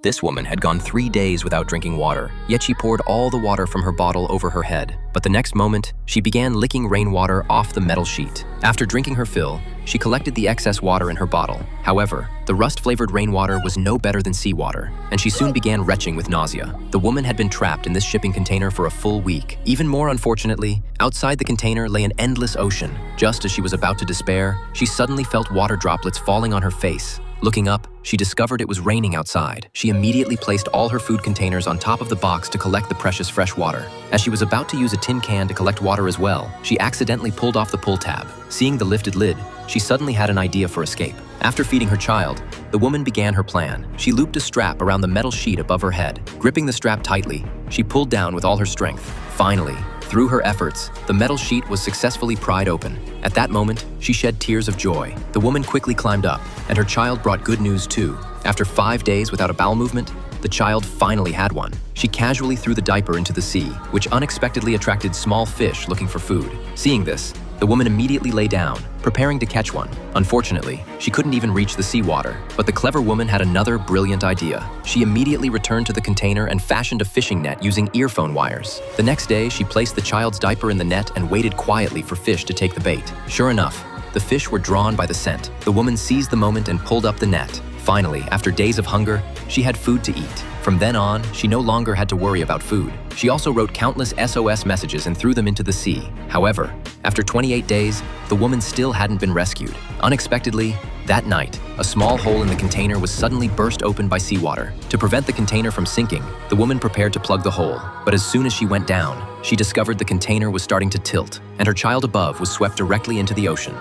This woman had gone 3 days without drinking water, yet she poured all the water from her bottle over her head. But the next moment, she began licking rainwater off the metal sheet. After drinking her fill, she collected the excess water in her bottle. However, the rust-flavored rainwater was no better than seawater, and she soon began retching with nausea. The woman had been trapped in this shipping container for a full week. Even more unfortunately, outside the container lay an endless ocean. Just as she was about to despair, she suddenly felt water droplets falling on her face. Looking up, she discovered it was raining outside. She immediately placed all her food containers on top of the box to collect the precious fresh water. As she was about to use a tin can to collect water as well, she accidentally pulled off the pull tab. Seeing the lifted lid, she suddenly had an idea for escape. After feeding her child, the woman began her plan. She looped a strap around the metal sheet above her head. Gripping the strap tightly, she pulled down with all her strength. Finally, through her efforts, the metal sheet was successfully pried open. At that moment, she shed tears of joy. The woman quickly climbed up, and her child brought good news too. After 5 days without a bowel movement, the child finally had one. She casually threw the diaper into the sea, which unexpectedly attracted small fish looking for food. Seeing this, the woman immediately lay down, preparing to catch one. Unfortunately, she couldn't even reach the seawater, but the clever woman had another brilliant idea. She immediately returned to the container and fashioned a fishing net using earphone wires. The next day, she placed the child's diaper in the net and waited quietly for fish to take the bait. Sure enough, the fish were drawn by the scent. The woman seized the moment and pulled up the net. Finally, after days of hunger, she had food to eat. From then on, she no longer had to worry about food. She also wrote countless SOS messages and threw them into the sea. However, after 28 days, the woman still hadn't been rescued. Unexpectedly, that night, a small hole in the container was suddenly burst open by seawater. To prevent the container from sinking, the woman prepared to plug the hole. But as soon as she went down, she discovered the container was starting to tilt, and her child above was swept directly into the ocean.